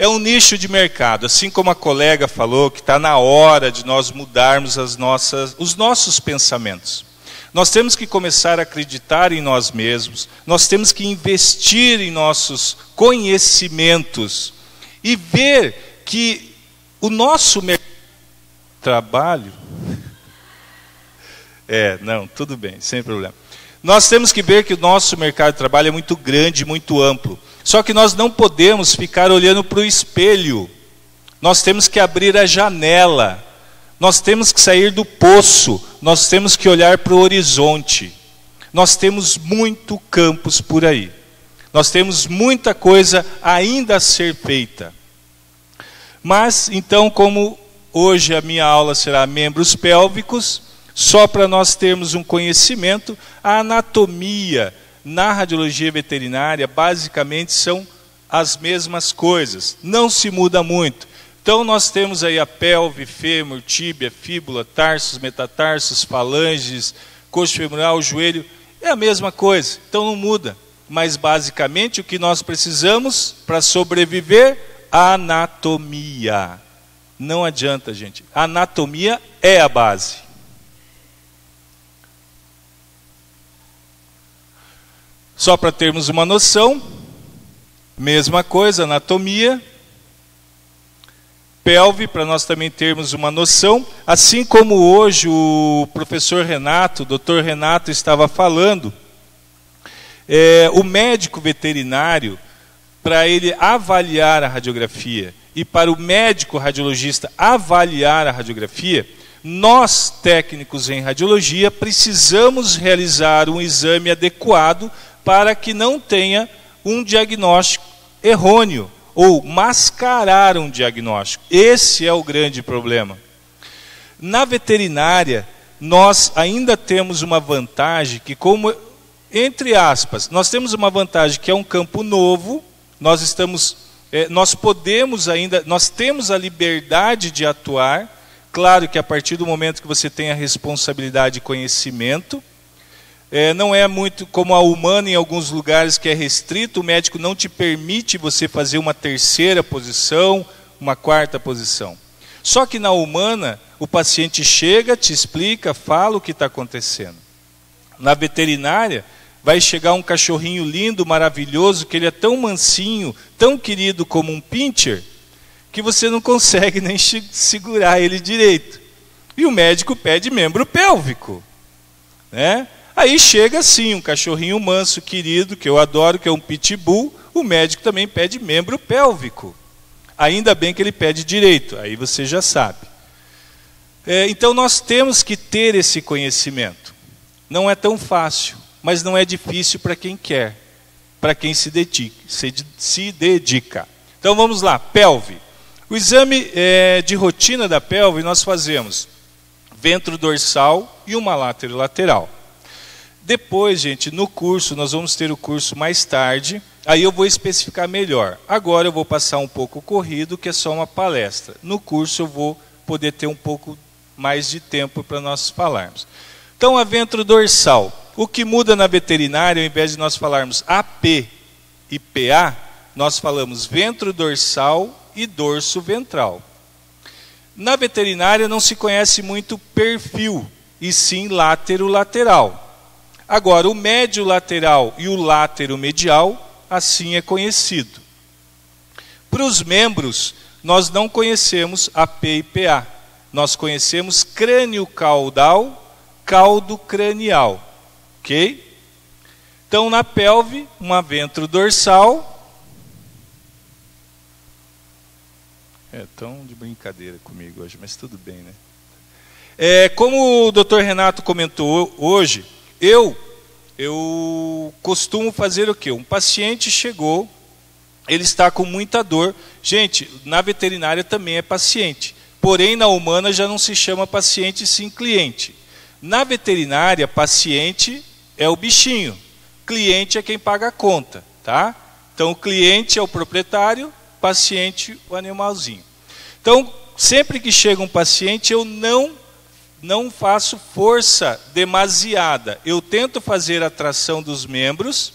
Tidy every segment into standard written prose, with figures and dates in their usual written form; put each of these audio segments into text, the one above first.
é um nicho de mercado, assim como a colega falou, que está na hora de nós mudarmos os nossos pensamentos. Nós temos que começar a acreditar em nós mesmos, nós temos que investir em nossos conhecimentos e ver que o nosso mercado de trabalho... não, tudo bem, sem problema. Nós temos que ver que o nosso mercado de trabalho é muito grande, muito amplo. Só que nós não podemos ficar olhando para o espelho. Nós temos que abrir a janela. Nós temos que sair do poço, nós temos que olhar para o horizonte. Nós temos muito campus por aí. Nós temos muita coisa ainda a ser feita. Mas, então, como hoje a minha aula será membros pélvicos, só para nós termos um conhecimento, a anatomia na radiologia veterinária basicamente são as mesmas coisas, não se muda muito. Então nós temos aí a pelve, fêmur, tíbia, fíbula, tarsos, metatarsos, falanges, coxa femoral, joelho, é a mesma coisa, então não muda. Mas basicamente o que nós precisamos para sobreviver? Anatomia. Não adianta, gente. A anatomia é a base. Só para termos uma noção, mesma coisa, anatomia. Pelve, para nós também termos uma noção, assim como hoje o professor Renato, o doutor Renato estava falando, o médico veterinário, para ele avaliar a radiografia e para o médico radiologista avaliar a radiografia, nós, técnicos em radiologia, precisamos realizar um exame adequado para que não tenha um diagnóstico errôneo, ou mascarar um diagnóstico. Esse é o grande problema. Na veterinária, nós ainda temos uma vantagem que, como, entre aspas, nós temos uma vantagem que é um campo novo, nós podemos ainda, nós temos a liberdade de atuar, claro que a partir do momento que você tem a responsabilidade e conhecimento, não é muito como a humana em alguns lugares que é restrito, o médico não te permite você fazer uma terceira posição, uma quarta posição. Só que na humana, o paciente chega, te explica, fala o que está acontecendo. Na veterinária, vai chegar um cachorrinho lindo, maravilhoso, que ele é tão mansinho, tão querido como um pincher, que você não consegue nem segurar ele direito. E o médico pede membro pélvico, né? Aí chega assim, um cachorrinho manso, querido, que eu adoro, que é um pitbull, o médico também pede membro pélvico. Ainda bem que ele pede direito, aí você já sabe. Então nós temos que ter esse conhecimento. Não é tão fácil, mas não é difícil para quem quer, para quem se dedica. Então vamos lá, pelve. O exame de rotina da pelve nós fazemos ventro dorsal e uma lateral. Depois, gente, no curso, nós vamos ter o curso mais tarde, aí eu vou especificar melhor. Agora eu vou passar um pouco corrido, que é só uma palestra. No curso eu vou poder ter um pouco mais de tempo para nós falarmos. Então, a ventro dorsal. O que muda na veterinária, ao invés de nós falarmos AP e PA, nós falamos ventro dorsal e dorso ventral. Na veterinária não se conhece muito perfil, e sim látero-lateral. Agora, o médio lateral e o látero medial, assim é conhecido. Para os membros, nós não conhecemos AP e PA. Nós conhecemos crânio caudal, caldo cranial. Ok? Então, na pelve, uma ventro dorsal. Tão de brincadeira comigo hoje, mas tudo bem, né? Como o Dr. Renato comentou hoje, eu costumo fazer o quê? Um paciente chegou, ele está com muita dor. Gente, na veterinária também é paciente. Porém, na humana já não se chama paciente, sim cliente. Na veterinária, paciente é o bichinho. Cliente é quem paga a conta, tá? Então, o cliente é o proprietário, paciente o animalzinho. Então, sempre que chega um paciente, eu não faço força demasiada. Eu tento fazer a tração dos membros,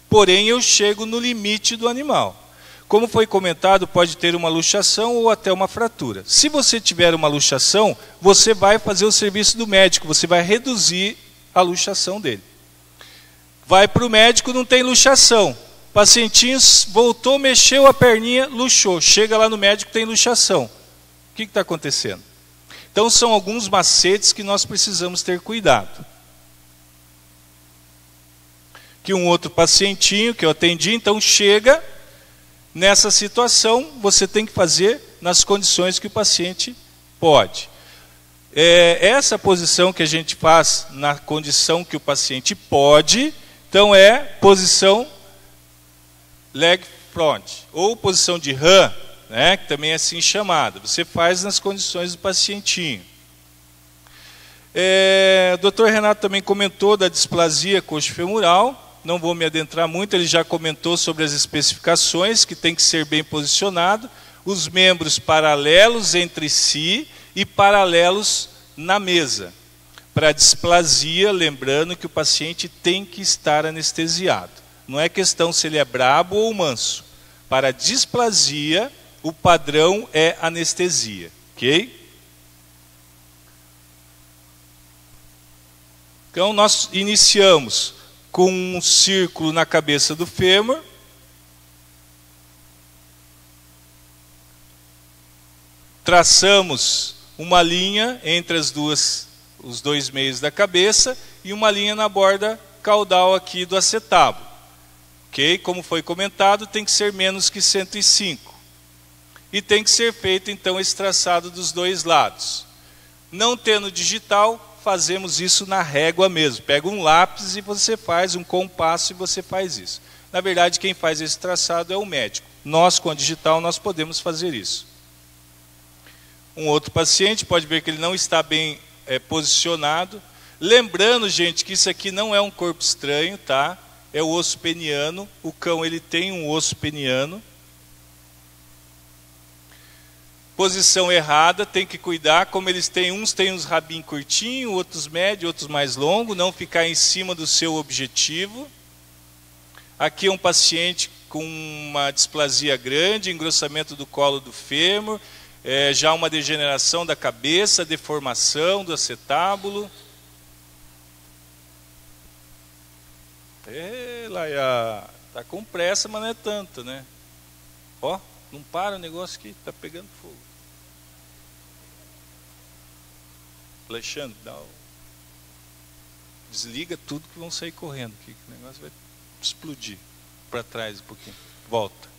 porém eu chego no limite do animal. Como foi comentado, pode ter uma luxação ou até uma fratura. Se você tiver uma luxação, você vai fazer o serviço do médico, você vai reduzir a luxação dele. Vai para o médico, não tem luxação. Pacientinho voltou, mexeu a perninha, luxou. Chega lá no médico, tem luxação. O que está acontecendo? Então são alguns macetes que nós precisamos ter cuidado. Que um outro pacientinho que eu atendi, então chega nessa situação, você tem que fazer nas condições que o paciente pode. Essa posição que a gente faz na condição que o paciente pode, então é posição leg front, ou posição de RAM, né, que também é assim chamada. Você faz nas condições do pacientinho. O Dr. Renato também comentou da displasia coxofemoral, não vou me adentrar muito, ele já comentou sobre as especificações, que tem que ser bem posicionado, os membros paralelos entre si e paralelos na mesa. Para displasia, lembrando que o paciente tem que estar anestesiado. Não é questão se ele é brabo ou manso. Para displasia, o padrão é anestesia. Ok? Então, nós iniciamos com um círculo na cabeça do fêmur. Traçamos uma linha entre os dois meios da cabeça e uma linha na borda caudal aqui do acetábulo. Ok? Como foi comentado, tem que ser menos que 105. E tem que ser feito, então, esse traçado dos dois lados. Não tendo digital, fazemos isso na régua mesmo. Pega um lápis e você faz um compasso e você faz isso. Na verdade, quem faz esse traçado é o médico. Nós, com a digital, nós podemos fazer isso. Um outro paciente pode ver que ele não está bem posicionado. Lembrando, gente, que isso aqui não é um corpo estranho, tá? É o osso peniano. O cão, ele tem um osso peniano. Posição errada, tem que cuidar, como eles têm, uns têm uns rabinhos curtinhos, outros médios, outros mais longos, não ficar em cima do seu objetivo. Aqui é um paciente com uma displasia grande, engrossamento do colo do fêmur, já uma degeneração da cabeça, deformação do acetábulo. Laia, tá com pressa, mas não é tanto, né? Ó, não para o negócio aqui, tá pegando fogo. Alexandre, desliga tudo que vão sair correndo aqui, que o negócio vai explodir para trás um pouquinho. Volta.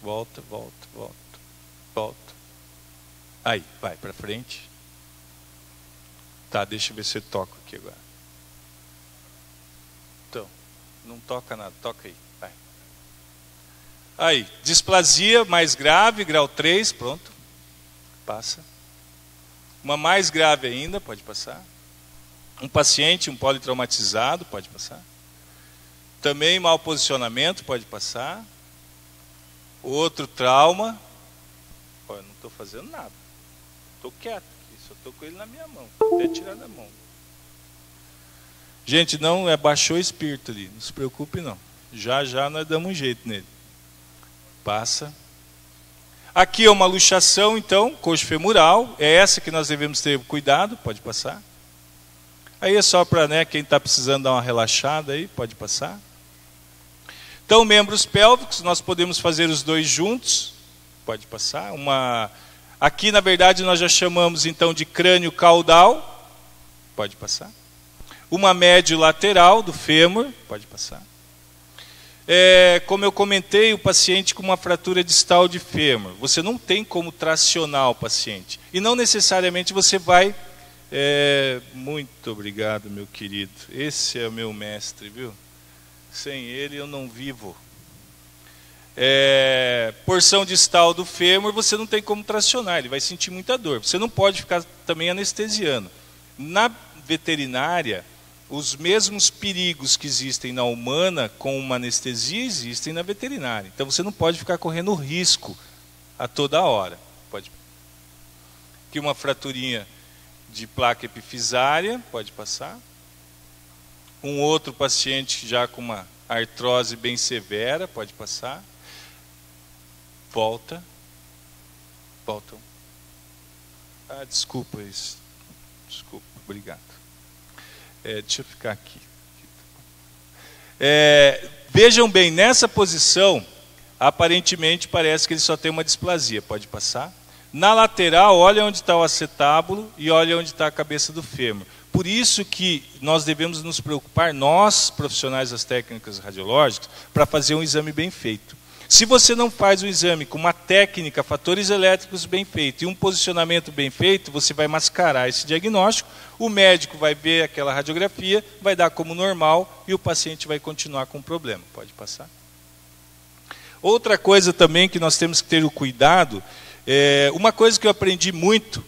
Volta, volta, volta. Volta. Aí, vai para frente. Tá, deixa eu ver se eu toco aqui agora. Então, não toca nada, toca aí, vai. Aí, displasia mais grave, grau 3, pronto. Passa. Uma mais grave ainda, pode passar. Um paciente, um politraumatizado, pode passar. Também mau posicionamento, pode passar. Outro trauma. Eu não estou fazendo nada. Estou quieto aqui, só estou com ele na minha mão. Vou até tirar da mão. Gente, não baixou o espírito ali, não se preocupe não. Já nós damos um jeito nele. Passa. Aqui é uma luxação, então, coxofemoral. É essa que nós devemos ter cuidado, pode passar. Aí é só para quem está precisando dar uma relaxada aí, pode passar. Então, membros pélvicos, nós podemos fazer os dois juntos, pode passar. Aqui, na verdade, nós já chamamos então de crânio caudal, pode passar. Uma médio lateral do fêmur, pode passar. Como eu comentei, o paciente com uma fratura distal de fêmur, você não tem como tracionar o paciente. E não necessariamente você vai... muito obrigado, meu querido. Esse é o meu mestre, viu? Sem ele eu não vivo. Porção distal do fêmur, você não tem como tracionar, ele vai sentir muita dor. Você não pode ficar também anestesiando. Na veterinária, os mesmos perigos que existem na humana com uma anestesia existem na veterinária. Então você não pode ficar correndo risco a toda hora. Aqui uma fraturinha de placa epifisária, pode passar. Um outro paciente já com uma artrose bem severa, pode passar. Volta. Voltam. Ah, desculpa isso. Desculpa, obrigado. Deixa eu ficar aqui. Vejam bem, nessa posição, aparentemente parece que ele só tem uma displasia. Pode passar? Na lateral, olha onde está o acetábulo e olha onde está a cabeça do fêmur. Por isso que nós devemos nos preocupar, nós, profissionais das técnicas radiológicas, para fazer um exame bem feito. Se você não faz o exame com uma técnica, fatores elétricos bem feito e um posicionamento bem feito, você vai mascarar esse diagnóstico, o médico vai ver aquela radiografia, vai dar como normal e o paciente vai continuar com o problema. Pode passar? Outra coisa também que nós temos que ter o cuidado, uma coisa que eu aprendi muito,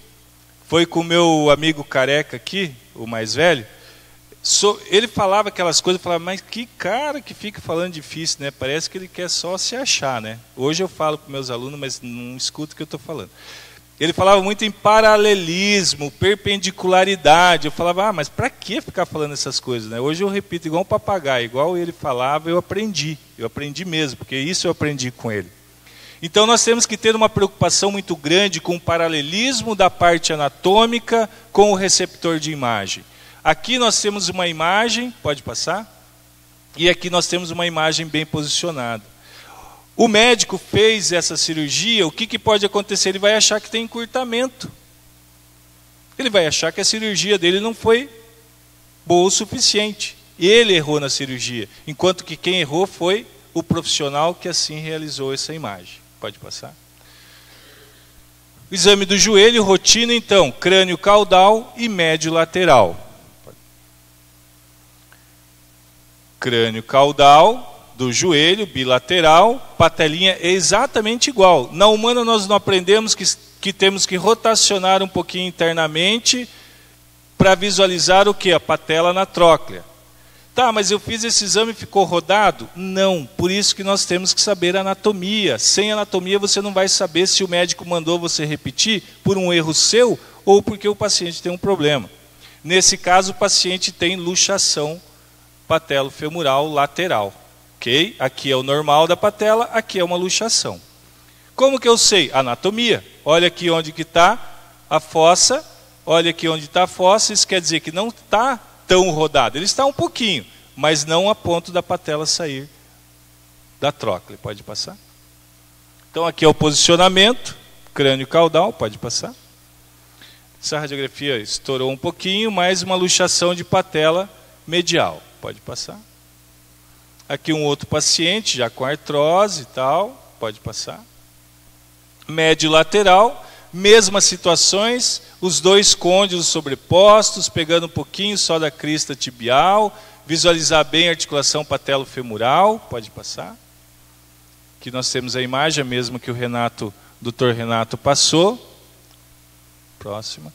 foi com o meu amigo careca aqui, o mais velho. Ele falava aquelas coisas, eu falava, mas que cara que fica falando difícil, né? Parece que ele quer só se achar, né? Hoje eu falo para meus alunos, mas não escuto o que eu estou falando. Ele falava muito em paralelismo, perpendicularidade. Eu falava, mas para que ficar falando essas coisas, né? Hoje eu repito igual um papagaio, igual ele falava, eu aprendi mesmo, porque isso eu aprendi com ele. Então nós temos que ter uma preocupação muito grande com o paralelismo da parte anatômica com o receptor de imagem. Aqui nós temos uma imagem, pode passar? E aqui nós temos uma imagem bem posicionada. O médico fez essa cirurgia, o que pode acontecer? Ele vai achar que tem encurtamento. Ele vai achar que a cirurgia dele não foi boa o suficiente. Ele errou na cirurgia, enquanto que quem errou foi o profissional que assim realizou essa imagem. Pode passar? O exame do joelho, rotina então, crânio caudal e médio lateral. Crânio caudal do joelho, bilateral, patelinha é exatamente igual. Na humana nós não aprendemos que temos que rotacionar um pouquinho internamente para visualizar o que? A patela na tróclea. Tá, mas eu fiz esse exame e ficou rodado? Não, por isso que nós temos que saber anatomia. Sem anatomia você não vai saber se o médico mandou você repetir por um erro seu ou porque o paciente tem um problema. Nesse caso o paciente tem luxação patelofemoral lateral. Ok? Aqui é o normal da patela, aqui é uma luxação. Como que eu sei? Anatomia. Olha aqui onde que está a fossa, olha aqui onde está a fossa, isso quer dizer que não está tão rodado. Ele está um pouquinho, mas não a ponto da patela sair da tróclea. Pode passar? Então aqui é o posicionamento, crânio caudal, pode passar? Essa radiografia estourou um pouquinho, mais uma luxação de patela medial. Pode passar? Aqui um outro paciente, já com artrose e tal, pode passar? Médio lateral, mesmas situações, os dois côndilos sobrepostos, pegando um pouquinho só da crista tibial, visualizar bem a articulação patelofemoral, pode passar? Aqui nós temos a imagem, a mesma que o Dr. Renato passou. Próxima.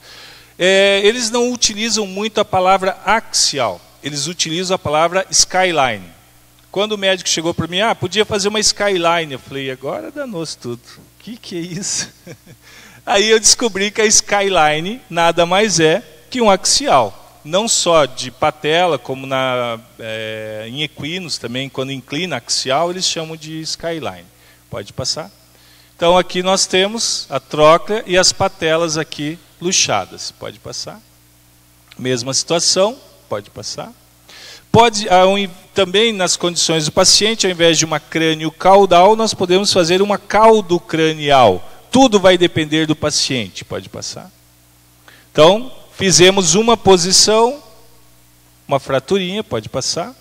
Eles não utilizam muito a palavra axial, eles utilizam a palavra skyline. Quando o médico chegou para mim, podia fazer uma skyline, eu falei, agora danou-se tudo. O que é isso? Aí eu descobri que a skyline nada mais é que um axial. Não só de patela, como em equinos também, quando inclina axial, eles chamam de skyline. Pode passar? Então aqui nós temos a tróclea e as patelas aqui luxadas. Pode passar? Mesma situação, pode passar? Também nas condições do paciente, ao invés de uma crânio caudal, nós podemos fazer uma caudocranial. Tudo vai depender do paciente. Pode passar? Então, fizemos uma posição, uma fraturinha, pode passar?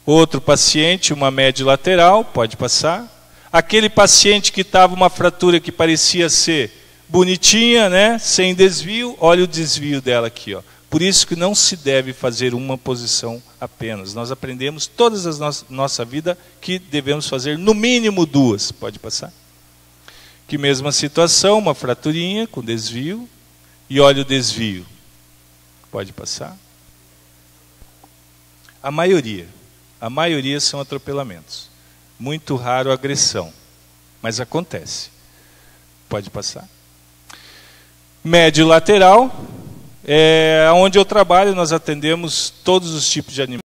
Outro paciente, uma médio lateral, pode passar? Aquele paciente que estava uma fratura que parecia ser bonitinha, né, sem desvio, olha o desvio dela aqui, ó. Por isso que não se deve fazer uma posição apenas. Nós aprendemos todas as nossa vida que devemos fazer no mínimo duas. Pode passar? Que mesma situação, uma fraturinha com desvio e olha o desvio. Pode passar? A maioria são atropelamentos. Muito raro agressão, mas acontece. Pode passar? Médio lateral, onde eu trabalho nós atendemos todos os tipos de animais.